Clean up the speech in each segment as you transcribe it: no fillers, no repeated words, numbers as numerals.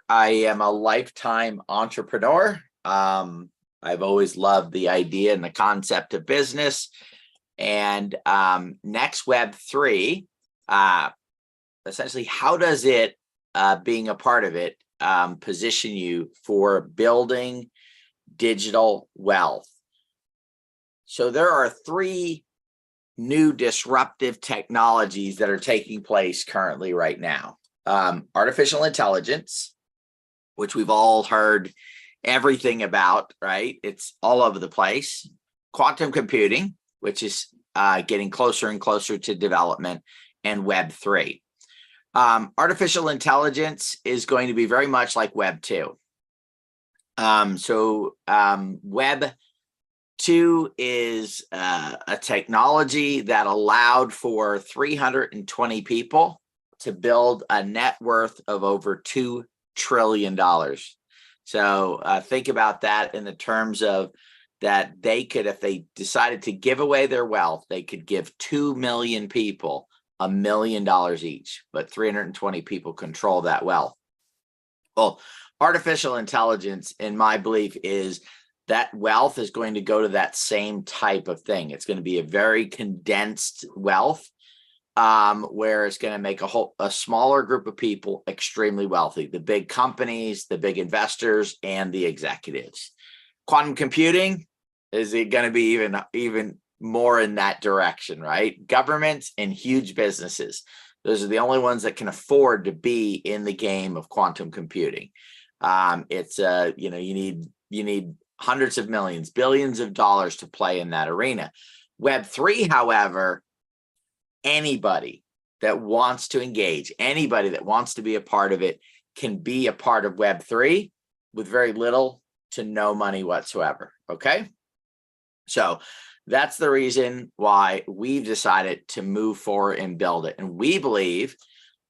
I am a lifetime entrepreneur. I've always loved the idea and the concept of business. And NexWeb3, essentially, how does it, being a part of it, position you for building digital wealth? So there are three new disruptive technologies that are taking place currently right now. Artificial intelligence, which we've all heard everything about, right? It's all over the place. Quantum computing, which is getting closer and closer to development, and Web3. Artificial intelligence is going to be very much like Web2. Web2 is a technology that allowed for 320 people to build a net worth of over $2 trillion. So think about that in the terms of that they could, if they decided to give away their wealth, they could give 2 million people $1 million each, but 320 people control that wealth. Well, artificial intelligence, in my belief, is that wealth is going to go to that same type of thing. It's going to be a very condensed wealth, where it's going to make a smaller group of people extremely wealthy, the big companies, the big investors, and the executives. Quantum computing, is it going to be even more in that direction, right? Governments and huge businesses, those are the only ones that can afford to be in the game of quantum computing. It's you need hundreds of millions, billions of dollars to play in that arena. Web3, however, anybody that wants to engage, anybody that wants to be a part of it, can be a part of Web3 with very little to no money whatsoever. Okay, so that's the reason why we've decided to move forward and build it. And we believe,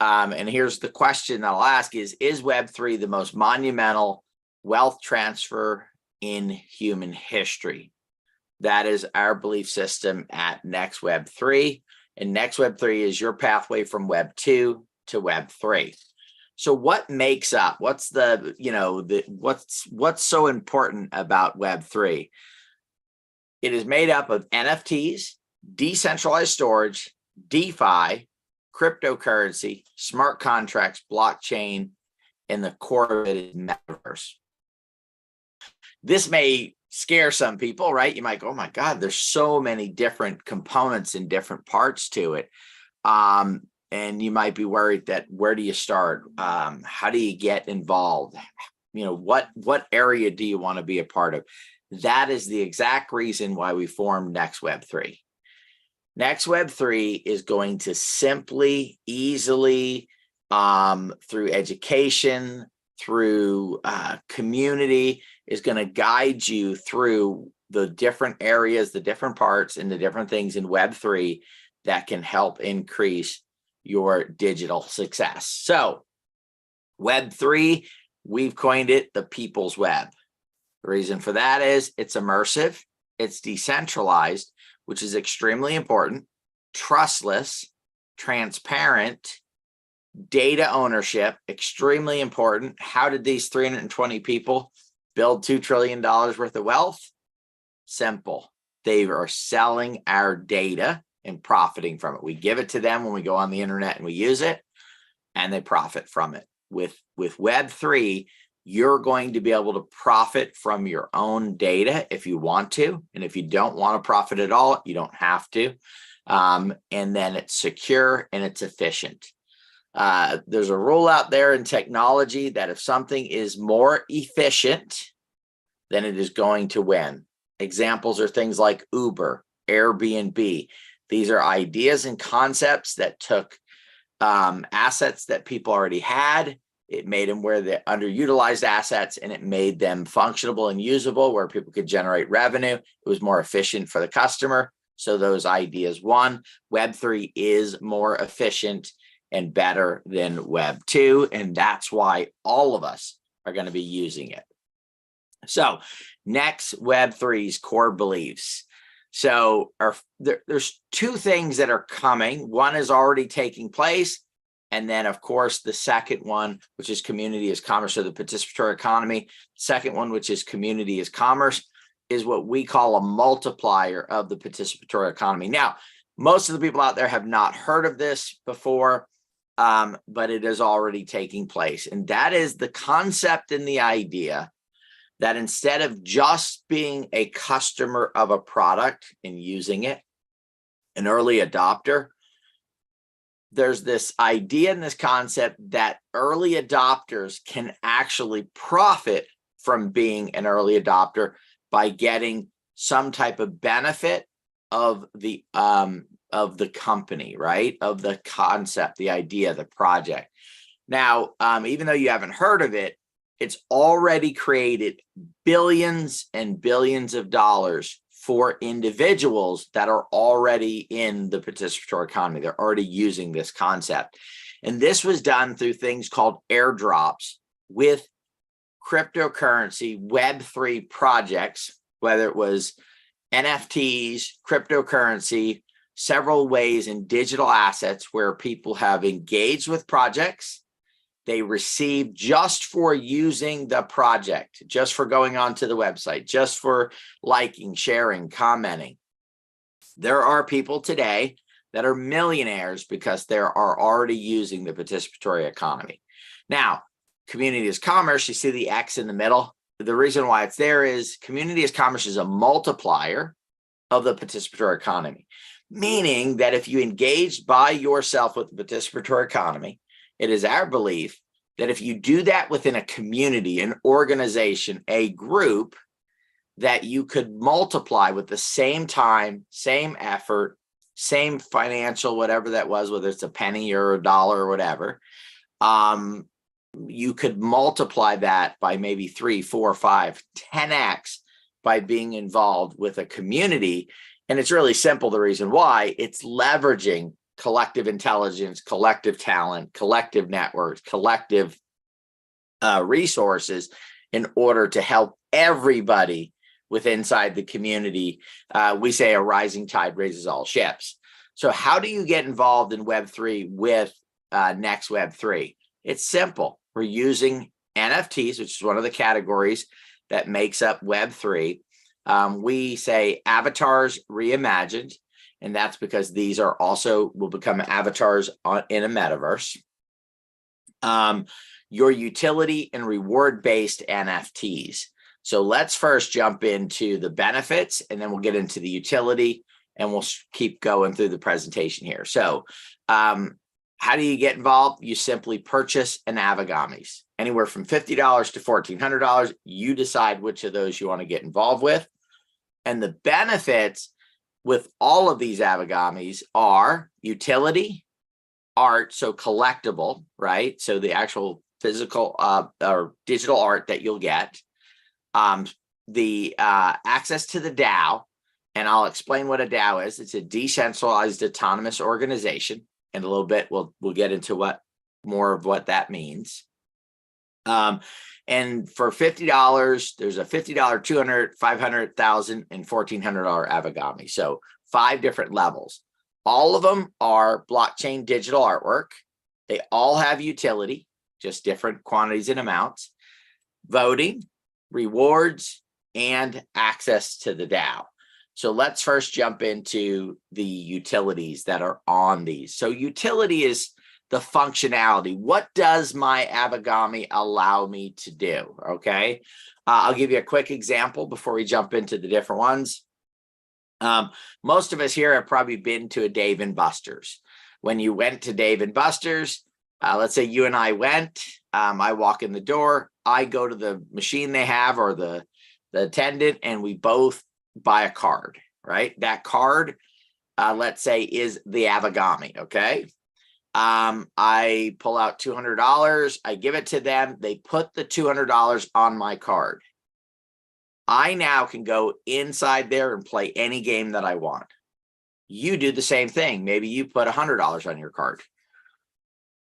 and here's the question that I'll ask is Web3 the most monumental wealth transfer in human history? That is our belief system at NexWeb3. And NexWeb3 is your pathway from Web2 to Web3. So what makes up, what's what's so important about Web3? It is made up of NFTs, decentralized storage, DeFi, cryptocurrency, smart contracts, blockchain, and the core of it is metaverse. This may scare some people, right? You might go, oh my God, there's so many different components and different parts to it. And you might be worried that where do you start? How do you get involved? What area do you want to be a part of? That is the exact reason why we formed NexWeb3. NexWeb3 is going to simply, easily, through education, through community, is going to guide you through the different areas, the different parts, and the different things in Web3 that can help increase your digital success. So Web3, we've coined it the people's web. The reason for that is it's immersive, it's decentralized, which is extremely important, trustless, transparent, data ownership, extremely important. How did these 320 people build $2 trillion worth of wealth? Simple. They are selling our data and profiting from it. We give it to them when we go on the internet and we use it, and they profit from it. With Web3, you're going to be able to profit from your own data if you want to. And if you don't want to profit at all, you don't have to. And then it's secure and it's efficient. There's a rule out there in technology that if something is more efficient, then it is going to win. Examples are things like Uber, Airbnb. These are ideas and concepts that took assets that people already had. It made them where the underutilized assets, and it made them functionable and usable where people could generate revenue. It was more efficient for the customer. So those ideas won. Web3 is more efficient and better than Web2. And that's why all of us are going to be using it. So NexWeb3's core beliefs. So there's two things that are coming. One is already taking place. And then, of course, the second one, which is community as commerce, or the participatory economy. Second one, which is community as commerce, is what we call a multiplier of the participatory economy. Now, most of the people out there have not heard of this before, but it is already taking place. And that is the concept and the idea that instead of just being a customer of a product and using it, an early adopter, there's this idea and this concept that early adopters can actually profit from being an early adopter by getting some type of benefit of the company, right? Of the concept, the idea, the project. Now, even though you haven't heard of it, it's already created billions and billions of dollars for individuals that are already in the participatory economy. They're already using this concept. And this was done through things called airdrops with cryptocurrency Web3 projects, whether it was NFTs, cryptocurrency, several ways in digital assets where people have engaged with projects. They receive just for using the project, just for going onto the website, just for liking, sharing, commenting. There are people today that are millionaires because they are already using the participatory economy. Now, community as commerce, you see the X in the middle. The reason why it's there is community as commerce is a multiplier of the participatory economy, meaning that if you engage by yourself with the participatory economy, it is our belief that if you do that within a community, an organization, a group, that you could multiply with the same time, same effort, same financial, whatever that was, whether it's a penny or a dollar or whatever, you could multiply that by maybe 3, 4, 5, 10x by being involved with a community. And it's really simple. The reason why, it's leveraging collective intelligence, collective talent, collective networks, collective resources in order to help everybody inside the community. We say a rising tide raises all ships. So how do you get involved in Web3 with NexWeb3? It's simple. We're using NFTs, which is one of the categories that makes up Web3. We say avatars reimagined. And that's because these are also will become avatars in a metaverse. Your utility and reward-based NFTs. So let's first jump into the benefits, and then we'll get into the utility, and we'll keep going through the presentation here. So how do you get involved? You simply purchase an Avagamis, anywhere from $50 to $1,400. You decide which of those you want to get involved with. And the benefits with all of these Avagamis are utility, art, so collectible, right? So the actual physical or digital art that you'll get, the access to the DAO, and I'll explain what a DAO is. It's a decentralized autonomous organization, and a little bit we'll get into what more of what that means. And for $50, there's a $50, $200, $500, $1,000, and $1,400 Avagami. So 5 different levels. All of them are blockchain digital artwork. They all have utility, just different quantities and amounts, voting, rewards, and access to the DAO. So let's first jump into the utilities that are on these. So utility is the functionality. What does my Avagami allow me to do? Okay, I'll give you a quick example before we jump into the different ones. Most of us here have probably been to a Dave & Buster's. When you went to Dave & Buster's, let's say you and I went, I walk in the door, I go to the machine they have or the attendant, and we both buy a card, right? That card, let's say, is the Avagami, okay? I pull out $200, I give it to them, they put the $200 on my card. I now can go inside there and play any game that I want. You do the same thing. Maybe you put $100 on your card.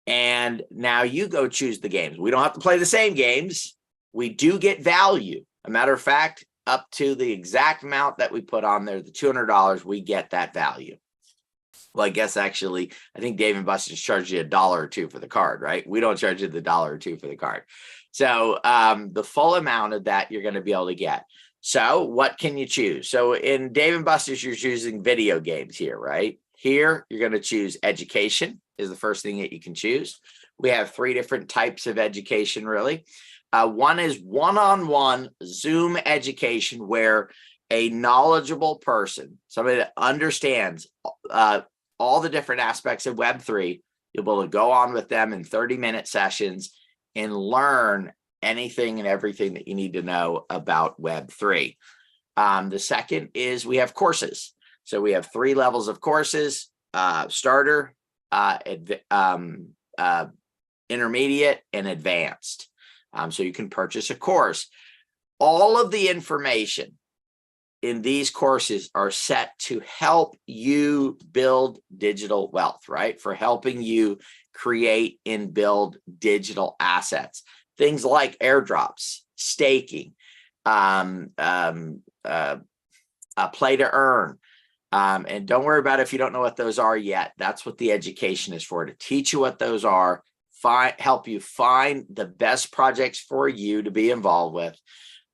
And now you go choose the games. We don't have to play the same games. We do get value. A matter of fact, up to the exact amount that we put on there, the $200, we get that value. Well, I guess actually, I think Dave & Buster's charge you $1 or $2 for the card, right? We don't charge you the $1 or $2 for the card. So the full amount of that you're going to be able to get. So what can you choose? So in Dave & Buster's, you're choosing video games here, right? Here, you're going to choose education is the first thing that you can choose. We have 3 different types of education, really. One is one-on-one Zoom education where a knowledgeable person, somebody that understands all the different aspects of Web3, you'll be able to go on with them in 30-minute sessions and learn anything and everything that you need to know about Web3. The second is we have courses. So we have 3 levels of courses, starter, intermediate, and advanced. So you can purchase a course. All of the information in these courses are set to help you build digital wealth, right? For helping you create and build digital assets. Things like airdrops, staking, play to earn. And don't worry about it if you don't know what those are yet. That's what the education is for, to teach you what those are, help you find the best projects for you to be involved with,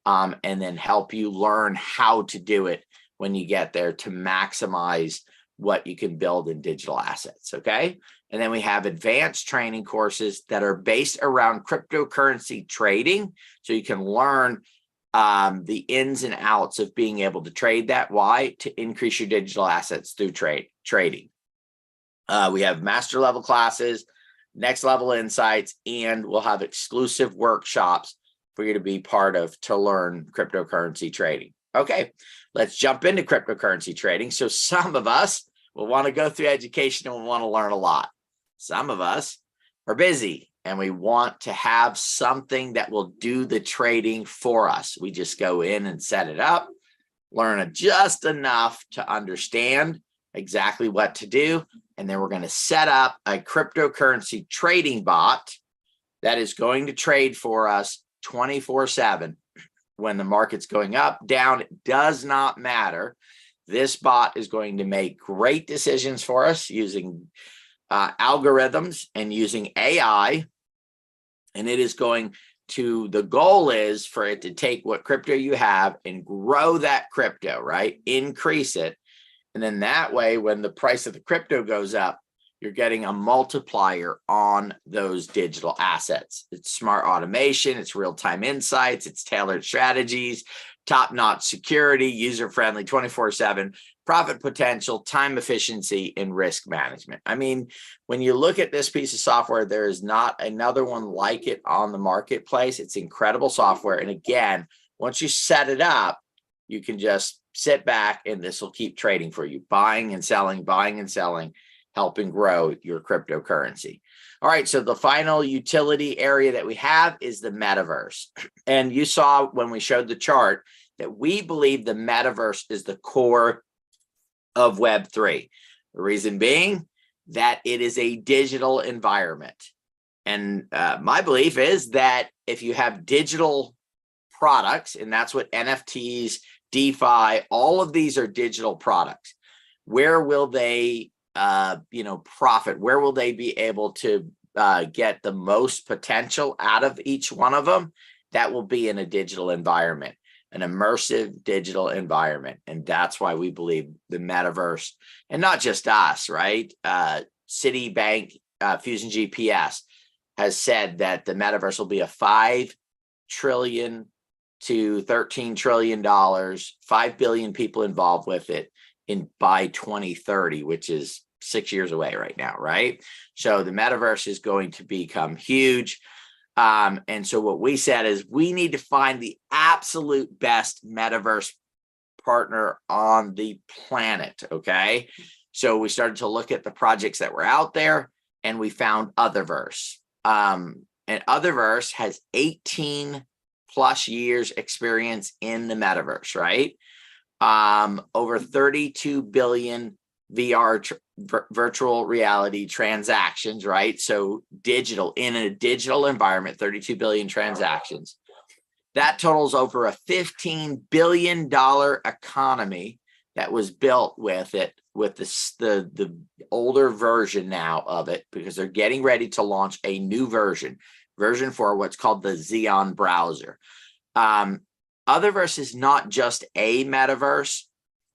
and then help you learn how to do it when you get there to maximize what you can build in digital assets, okay? And then we have advanced training courses that are based around cryptocurrency trading, so you can learn the ins and outs of being able to trade that. Why? To increase your digital assets through trading. We have master level classes, next level insights, and we'll have exclusive workshops for you to be part of to learn cryptocurrency trading. Okay, let's jump into cryptocurrency trading. So some of us will want to go through education and we want to learn a lot. Some of us are busy and we want to have something that will do the trading for us. We just go in and set it up, learn just enough to understand exactly what to do, and then we're going to set up a cryptocurrency trading bot that is going to trade for us 24/7. When the market's going up, down, it does not matter. This bot is going to make great decisions for us using algorithms and using AI. And it is going to, the goal is for it to take what crypto you have and grow that crypto, right? Increase it. And then that way, when the price of the crypto goes up, you're getting a multiplier on those digital assets. It's smart automation, it's real-time insights, it's tailored strategies, top-notch security, user-friendly, 24/7, profit potential, time efficiency, and risk management. I mean, when you look at this piece of software, there is not another one like it on the marketplace. It's incredible software. And again, once you set it up, you can just sit back and this will keep trading for you, buying and selling, helping grow your cryptocurrency. All right, so the final utility area that we have is the metaverse. And you saw when we showed the chart that we believe the metaverse is the core of Web3. The reason being that it is a digital environment. And my belief is that if you have digital products, and that's what NFTs, DeFi, all of these are digital products, where will they profit? Where will they be able to get the most potential out of each one of them? That will be in a digital environment, an immersive digital environment. And that's why we believe the metaverse, and not just us, right? Citibank, Fusion GPS has said that the metaverse will be a $5 trillion to $13 trillion, 5 billion people involved with it by 2030, which is 6 years away right now, right? So the metaverse is going to become huge. And so what we said is we need to find the absolute best metaverse partner on the planet, okay? So we started to look at the projects that were out there and we found Otherverse. And Otherverse has 18 plus years experience in the metaverse, right? Over 32 billion VR virtual reality transactions, right? So digital, in a digital environment, 32 billion transactions. That totals over a $15 billion economy that was built with it, with the older version now of it, because they're getting ready to launch a new version 4, what's called the Xeon browser. Otherverse is not just a metaverse.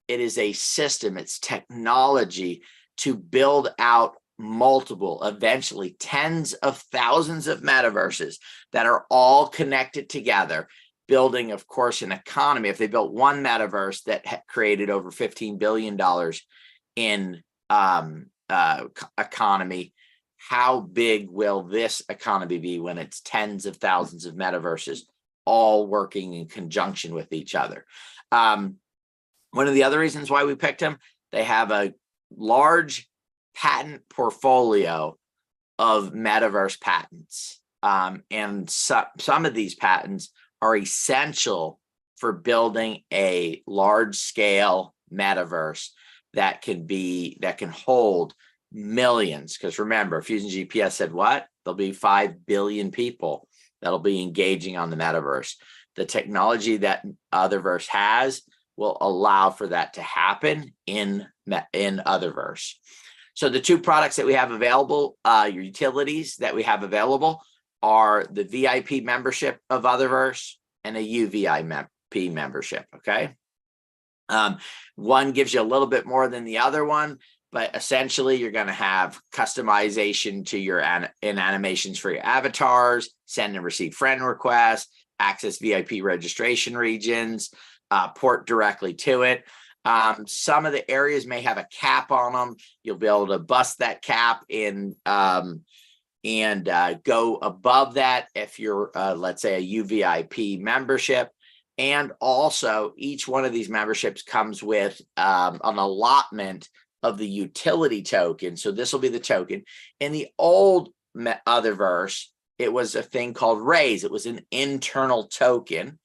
It is a system. It's technology to build out multiple, eventually tens of thousands of metaverses that are all connected together, building, of course, an economy. If they built one metaverse that created over $15 billion in economy, how big will this economy be when it's tens of thousands of metaverses all working in conjunction with each other? One of the other reasons why we picked them, they have a large patent portfolio of metaverse patents. And some of these patents are essential for building a large scale metaverse that can hold millions. Because remember, Fusion GPS said what? There'll be 5 billion people that'll be engaging on the metaverse. The technology that Otherverse has will allow for that to happen in Otherverse. So the two products that we have available, your utilities that we have available, are the VIP membership of Otherverse and a UVIP membership, okay? One gives you a little bit more than the other one, but essentially you're going to have customization to your animations for your avatars, send and receive friend requests, access VIP registration regions, port directly to it. Some of the areas may have a cap on them. You'll be able to bust that cap in and go above that if you're, let's say, a UVIP membership. And also, each one of these memberships comes with an allotment of the utility token. So this will be the token. In the old Otherverse, it was a thing called Raise. It was an internal token.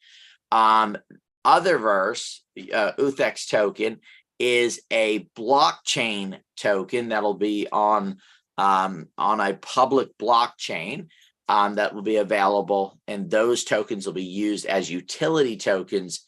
Otherverse, Uthex token, is a blockchain token that'll be on a public blockchain that will be available, and those tokens will be used as utility tokens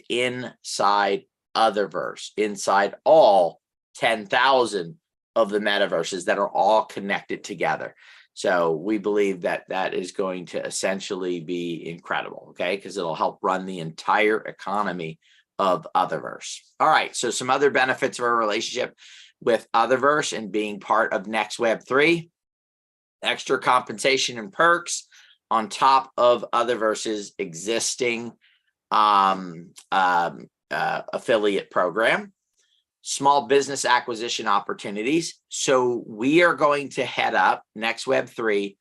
inside Otherverse, inside all 10,000 of the metaverses that are all connected together. So we believe that that is going to essentially be incredible, okay? Because it'll help run the entire economy of Otherverse. All right, so some other benefits of our relationship with Otherverse and being part of NexWeb3, extra compensation and perks on top of Otherverse's existing affiliate program. Small business acquisition opportunities. So we are going to head up NexWeb3,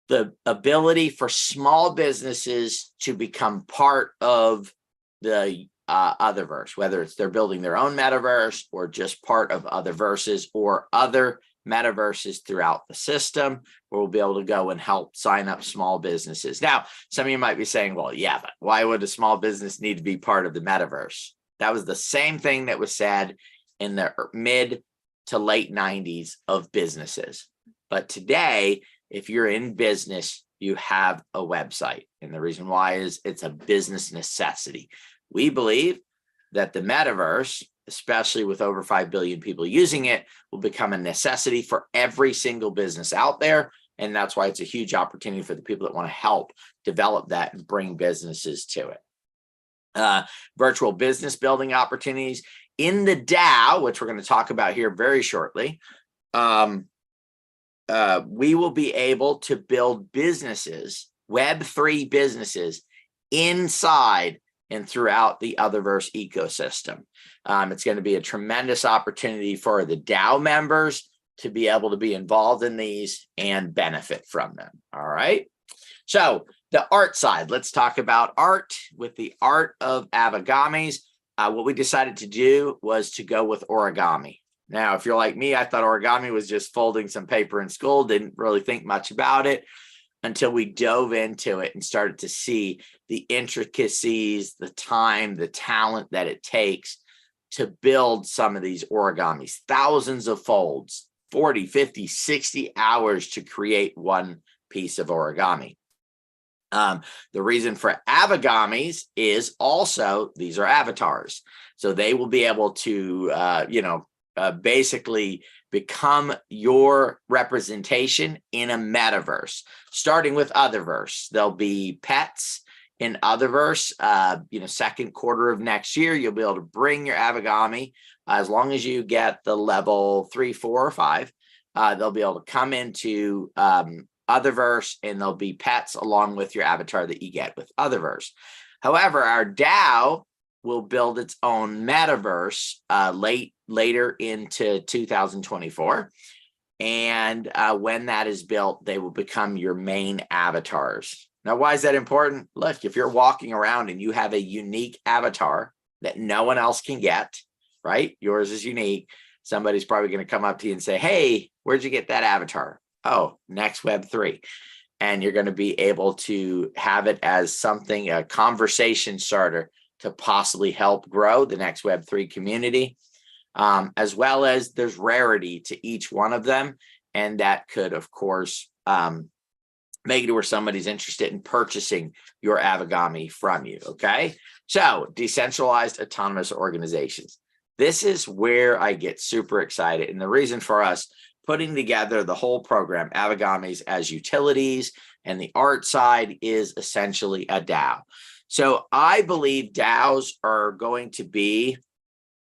the ability for small businesses to become part of the Otherverse, whether it's they're building their own metaverse or just part of Otherverses or other metaverses throughout the system, where we'll be able to go and help sign up small businesses. Now, some of you might be saying, well, yeah, but why would a small business need to be part of the metaverse? That was the same thing that was said in the mid to late 90s of businesses. But today, if you're in business, you have a website. And the reason why is it's a business necessity. We believe that the metaverse, especially with over 5 billion people using it, will become a necessity for every single business out there. And that's why it's a huge opportunity for the people that want to help develop that and bring businesses to it. Virtual business building opportunities in the DAO, which we're going to talk about here very shortly. We will be able to build businesses, Web3 businesses, inside and throughout the Otherverse ecosystem. It's going to be a tremendous opportunity for the DAO members to be able to be involved in these and benefit from them. All right. So the art side, let's talk about art. With the art of Avigamis, what we decided to do was to go with origami. Now, if you're like me, I thought origami was just folding some paper in school, didn't really think much about it until we dove into it and started to see the intricacies, the time, the talent that it takes to build some of these origamis. Thousands of folds, 40, 50, 60 hours to create one piece of origami. The reason for Avagamis is also these are avatars. So they will be able to, basically become your representation in a metaverse, starting with Otherverse. There'll be pets in Otherverse, second quarter of next year. You'll be able to bring your Avagami as long as you get the level 3, 4, or 5. They'll be able to come into Otherverse, and there'll be pets along with your avatar that you get with Otherverse. However, our DAO will build its own metaverse later into 2024. And when that is built, they will become your main avatars. Now, why is that important? Look, if you're walking around and you have a unique avatar that no one else can get, right? Yours is unique. Somebody's probably going to come up to you and say, hey, where'd you get that avatar? Oh, NexWeb3. And you're going to be able to have it as something, a conversation starter to possibly help grow the NexWeb3 community, as well as there's rarity to each one of them. And that could, of course, make it where somebody's interested in purchasing your Avagami from you, okay? So decentralized autonomous organizations. This is where I get super excited. And the reason for us putting together the whole program, Avagamis as utilities, and the art side is essentially a DAO. So I believe DAOs are going to be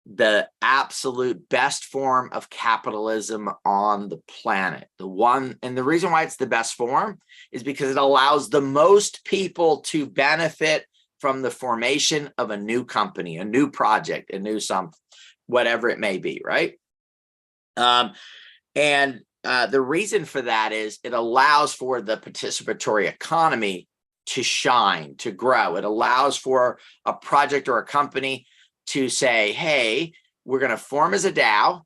the absolute best form of capitalism on the planet. And the reason why it's the best form is because it allows the most people to benefit from the formation of a new company, a new project, a new something, whatever it may be, right? The reason for that is it allows for the participatory economy to shine, to grow. It allows for a project or a company to say, hey, we're going to form as a DAO.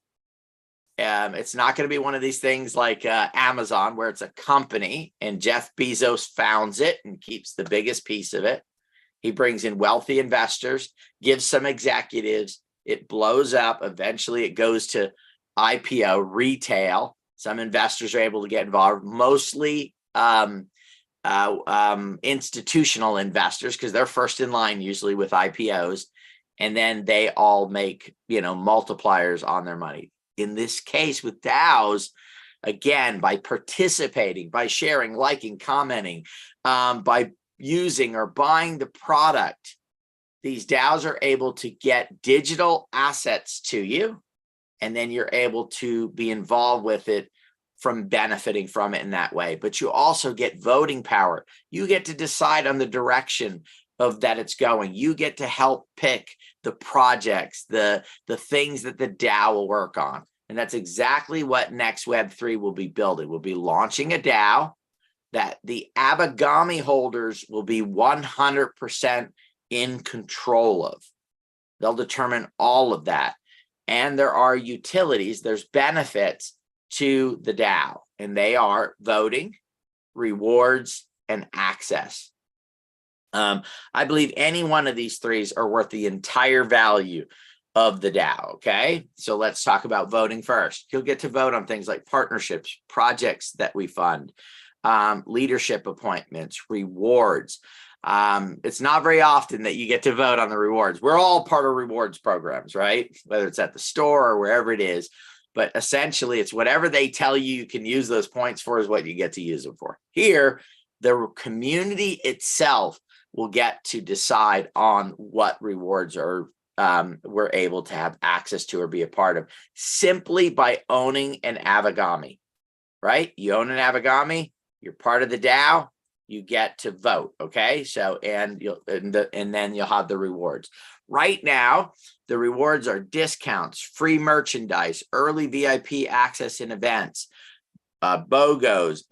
It's not going to be one of these things like Amazon, where it's a company and Jeff Bezos founds it and keeps the biggest piece of it. He brings in wealthy investors, gives some executives, it blows up. Eventually it goes to IPO, retail. Some investors are able to get involved, mostly institutional investors, because they're first in line usually with IPOs. And then they all make, multipliers on their money. In this case with DAOs, again, by participating, by sharing, liking, commenting, by using or buying the product, these DAOs are able to get digital assets to you, and then you're able to be involved with it from benefiting from it in that way. But you also get voting power. You get to decide on the direction of that it's going. You get to help pick the projects, the things that the DAO will work on. And that's exactly what NexWeb3 will be building. We'll be launching a DAO that the Avagami holders will be 100% in control of. They'll determine all of that. And there are utilities, there's benefits to the DAO, and they are voting, rewards, and access. I believe any one of these threes are worth the entire value of the DAO, okay? So let's talk about voting first. You'll get to vote on things like partnerships, projects that we fund, leadership appointments, rewards. It's not very often that you get to vote on the rewards. We're all part of rewards programs, right? Whether it's at the store or wherever it is. But essentially, it's whatever they tell you you can use those points for is what you get to use them for. Here, the community itself will get to decide on what rewards are we're able to have access to or be a part of simply by owning an Avagami, right? You own an Avagami, you're part of the DAO, you get to vote, okay? So, and then you'll have the rewards. Right now, the rewards are discounts, free merchandise, early VIP access in events, BOGOs,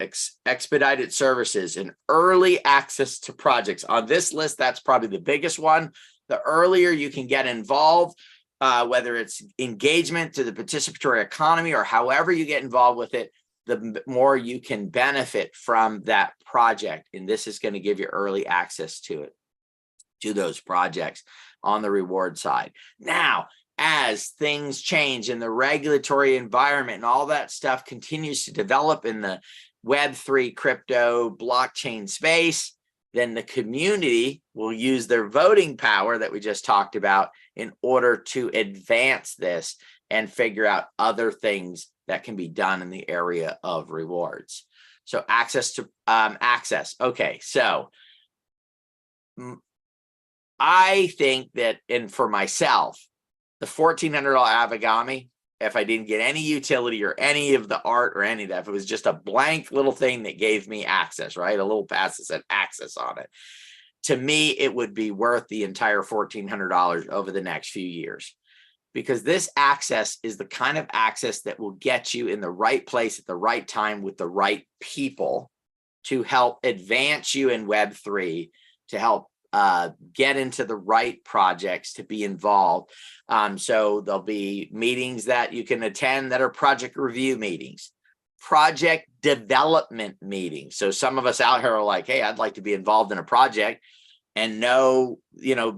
expedited services, and early access to projects. On this list, that's probably the biggest one. The earlier you can get involved, whether it's engagement to the participatory economy or however you get involved with it, the more you can benefit from that project. And this is going to give you early access to it, to those projects on the reward side. Now, as things change in the regulatory environment and all that stuff continues to develop in the Web3 crypto blockchain space, then the community will use their voting power that we just talked about in order to advance this and figure out other things that can be done in the area of rewards. So access to access. Okay, so I think that, and for myself, the $1,400 Avigami, if I didn't get any utility or any of the art or any of that, if it was just a blank little thing that gave me access, right? A little pass that said access on it. To me, it would be worth the entire $1,400 over the next few years, because this access is the kind of access that will get you in the right place at the right time with the right people to help advance you in Web3, to help get into the right projects, to be involved. So there'll be meetings that you can attend that are project review meetings, project development meetings. So some of us out here are like, hey, I'd like to be involved in a project and know,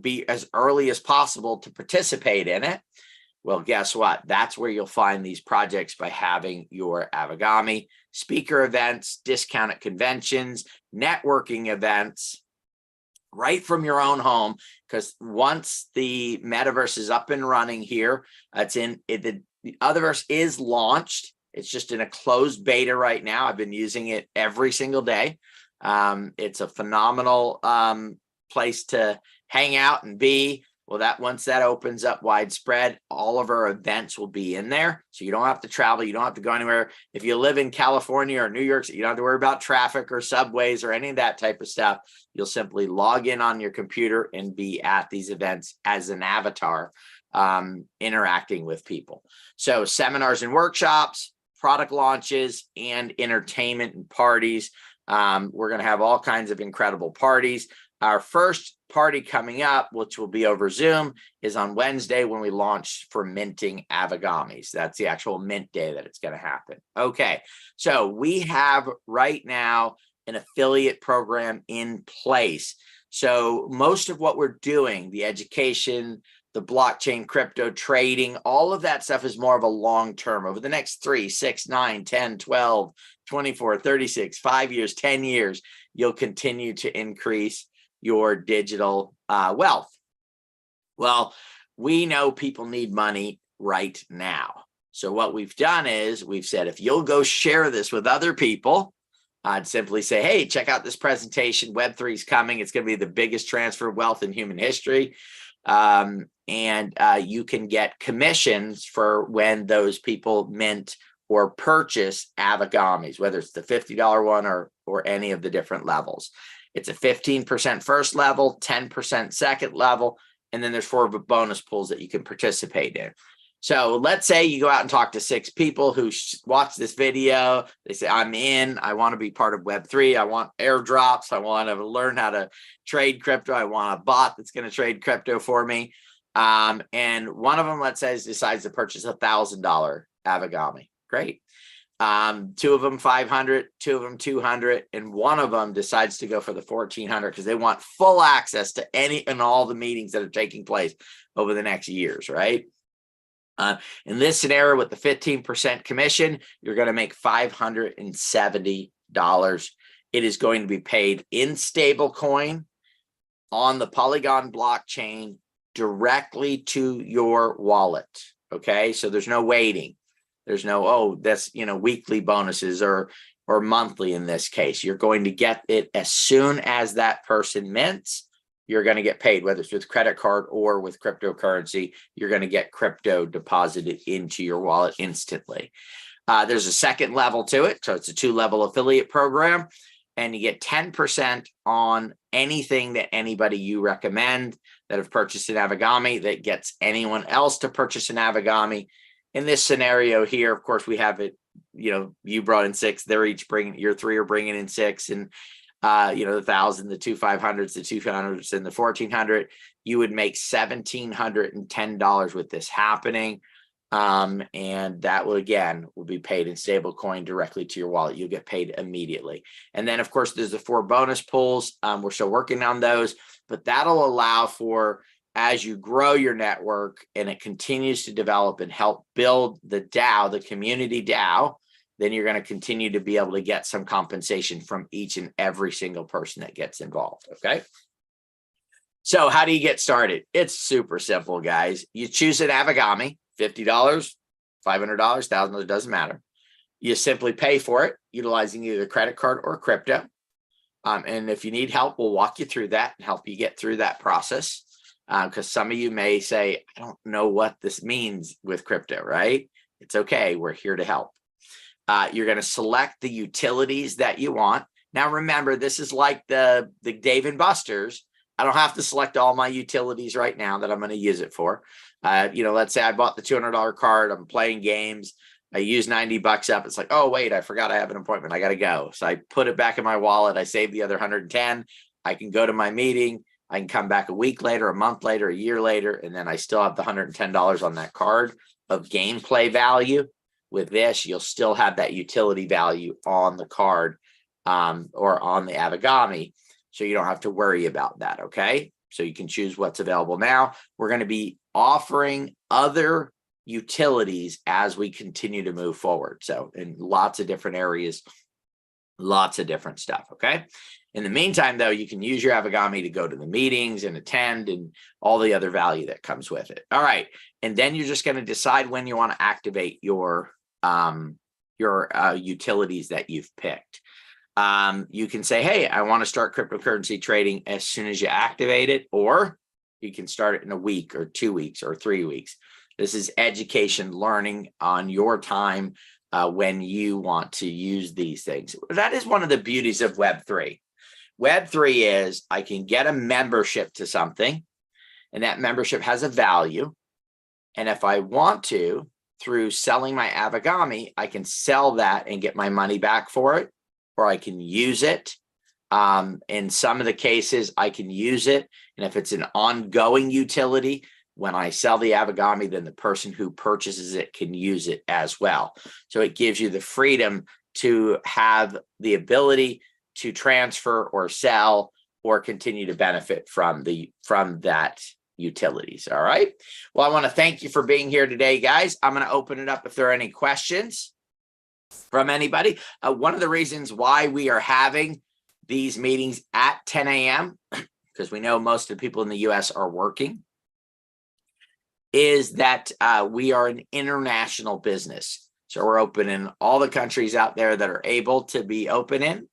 be as early as possible to participate in it. Well, guess what? That's where you'll find these projects by having your Avigami. Speaker events, discounted conventions, networking events, right from your own home, because once the metaverse is up and running here, the Otherverse is launched. It's just in a closed beta right now. I've been using it every single day. It's a phenomenal place to hang out and be. Well, once that opens up widespread, all of our events will be in there. So you don't have to travel. You don't have to go anywhere. If you live in California or New York, you don't have to worry about traffic or subways or any of that type of stuff. You'll simply log in on your computer and be at these events as an avatar, interacting with people. So seminars and workshops, product launches, and entertainment and parties. We're going to have all kinds of incredible parties. Our first party coming up, which will be over Zoom, is on Wednesday when we launch for minting Avigamis. That's the actual mint day that it's going to happen. Okay, so we have right now an affiliate program in place. So most of what we're doing, the education, the blockchain, crypto trading, all of that stuff is more of a long term, over the next 3, 6, 9, 10, 12, 24, 36, 5 years, 10 years, you'll continue to increase your digital wealth. Well, we know people need money right now. So what we've done is we've said, if you'll go share this with other people, I'd simply say, hey, check out this presentation. Web3 is coming. It's going to be the biggest transfer of wealth in human history. And you can get commissions for when those people mint or purchase Avigamis, whether it's the $50 one or any of the different levels. It's a 15% first level, 10% second level, and then there's 4 bonus pools that you can participate in. So let's say you go out and talk to 6 people who watch this video. They say, I'm in, I want to be part of Web3. I want airdrops. I want to learn how to trade crypto. I want a bot that's going to trade crypto for me. And one of them, let's say, decides to purchase $1,000 Avigami. Great. 2 of them 500, 2 of them 200, and one of them decides to go for the 1,400 because they want full access to any and all the meetings that are taking place over the next years, right? In this scenario, with the 15% commission, you're going to make $570. It is going to be paid in stablecoin on the Polygon blockchain directly to your wallet. Okay, so there's no waiting. There's no, oh, that's, weekly bonuses or monthly in this case. You're going to get it as soon as that person mints. You're going to get paid, whether it's with credit card or with cryptocurrency. You're going to get crypto deposited into your wallet instantly. There's a second level to it. So it's a 2-level affiliate program, and you get 10% on anything that anybody you recommend that have purchased an Avigami that gets anyone else to purchase an Avigami. In this scenario here, of course, we have it, you brought in 6, they're each bringing, your 3 are bringing in 6, and, the 1,000, the 2 500s, the 200s, and the 1,400, you would make $1,710 with this happening. And that will be paid in stablecoin directly to your wallet. You'll get paid immediately. And then, of course, there's the 4 bonus pools. We're still working on those, but that'll allow for, as you grow your network and it continues to develop and help build the DAO, the community DAO, then you're going to continue to be able to get some compensation from each and every single person that gets involved. Okay. So how do you get started? It's super simple, guys. You choose an Avigami, $50, $500, $1,000, it doesn't matter. You simply pay for it utilizing either credit card or crypto. And if you need help, we'll walk you through that and help you get through that process. Because some of you may say, I don't know what this means with crypto, right? It's okay. We're here to help. You're going to select the utilities that you want. Now, remember, this is like the Dave & Buster's. I don't have to select all my utilities right now that I'm going to use it for. Let's say I bought the $200 card. I'm playing games. I use 90 bucks up. It's like, oh, wait, I forgot I have an appointment. I got to go. So I put it back in my wallet. I save the other 110. I can go to my meeting. I can come back a week later, a month later, a year later, and then I still have the $110 on that card of gameplay value. With this, you'll still have that utility value on the card or on the Avigami. So you don't have to worry about that, okay? So you can choose what's available now. We're going to be offering other utilities as we continue to move forward. So in lots of different areas, lots of different stuff, okay? In the meantime, though, you can use your Avigami to go to the meetings and attend and all the other value that comes with it. All right. And then you're just going to decide when you want to activate your utilities that you've picked. You can say, hey, I want to start cryptocurrency trading as soon as you activate it, or you can start it in a week or 2 weeks or 3 weeks. This is education, learning on your time when you want to use these things. That is one of the beauties of Web3. Web3 is I can get a membership to something, and that membership has a value. And if I want to, through selling my Avigami, I can sell that and get my money back for it, or I can use it. In some of the cases, I can use it. And if it's an ongoing utility, when I sell the Avigami, then the person who purchases it can use it as well. So it gives you the freedom to have the ability to transfer or sell or continue to benefit from that utilities. All right. Well, I want to thank you for being here today, guys. I'm going to open it up if there are any questions from anybody. One of the reasons why we are having these meetings at 10 a.m., because we know most of the people in the U.S. are working, is that we are an international business. So we're open in all the countries out there that are able to be open in.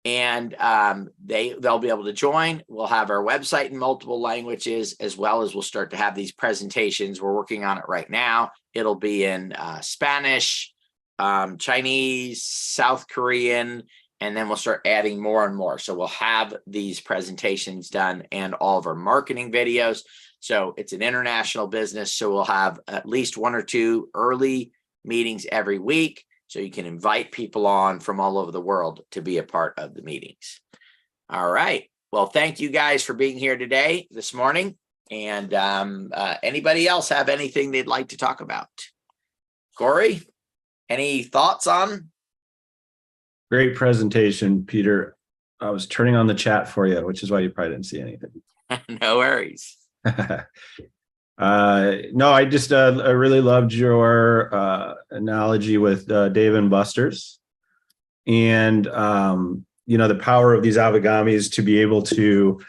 They'll be able to join. We'll have our website in multiple languages, as well as we'll start to have these presentations. We're working on it right now. It'll be in Spanish, Chinese, South Korean, and then we'll start adding more and more. So we'll have these presentations done and all of our marketing videos. So it's an international business. So we'll have at least 1 or 2 early meetings every week. So you can invite people on from all over the world to be a part of the meetings. All right. Well, thank you guys for being here today, this morning. And anybody else have anything they'd like to talk about? Corey, any thoughts on? Great presentation, Peter. I was turning on the chat for you, which is why you probably didn't see anything. No worries. No, I just I really loved your analogy with Dave & Buster's, and the power of these Avigamis to be able to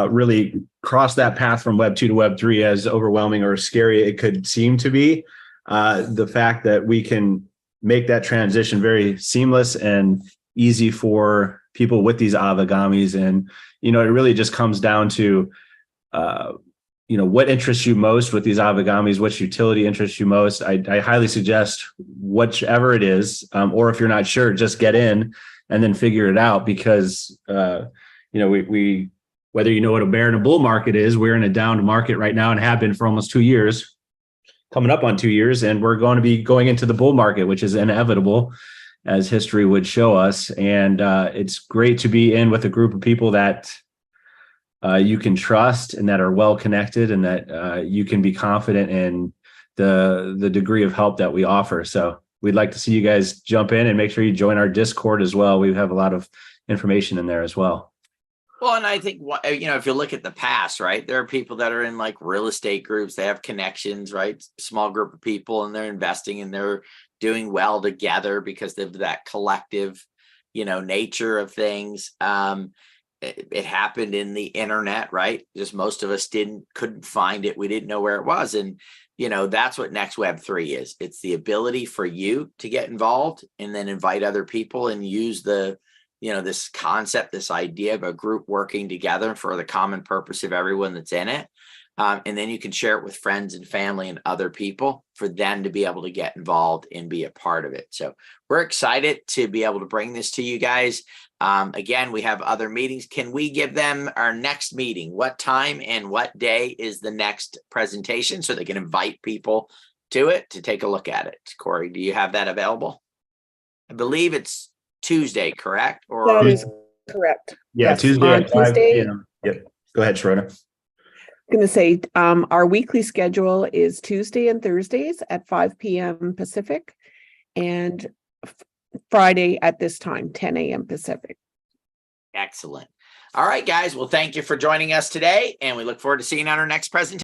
really cross that path from Web 2 to Web 3, as overwhelming or scary it could seem to be. The fact that we can make that transition very seamless and easy for people with these Avigamis, and it really just comes down to what interests you most with these Avigamis, which utility interests you most. I highly suggest whichever it is, or if you're not sure, just get in and then figure it out, because we whether you know what a bear and a bull market is, we're in a down market right now and have been for almost 2 years, coming up on 2 years, and we're going to be going into the bull market, which is inevitable, as history would show us. And it's great to be in with a group of people that you can trust and that are well connected, and that you can be confident in the degree of help that we offer. So we'd like to see you guys jump in, and make sure you join our Discord as well. We have a lot of information in there as well. Well, and I think, if you look at the past, right, there are people that are in like real estate groups, they have connections, right? Small group of people, and they're investing, and they're doing well together because of that collective, nature of things. It happened in the internet, right? Just most of us couldn't find it. We didn't know where it was. And, that's what NexWeb3 is. It's the ability for you to get involved and then invite other people and use this concept, this idea of a group working together for the common purpose of everyone that's in it. And then you can share it with friends and family and other people for them to be able to get involved and be a part of it. So we're excited to be able to bring this to you guys. Again, we have other meetings. Can we give them our next meeting? What time and what day is the next presentation so they can invite people to it to take a look at it? Corey, do you have that available? I believe it's Tuesday, correct? Or that is correct. Yeah, Yes, Tuesday on at 5 Tuesday. p.m. Yep. Go ahead, Sharona. I'm going to say our weekly schedule is Tuesday and Thursdays at 5 p.m. Pacific and Friday at this time, 10 a.m. Pacific. Excellent. All right, guys. Well, thank you for joining us today, and we look forward to seeing you on our next presentation.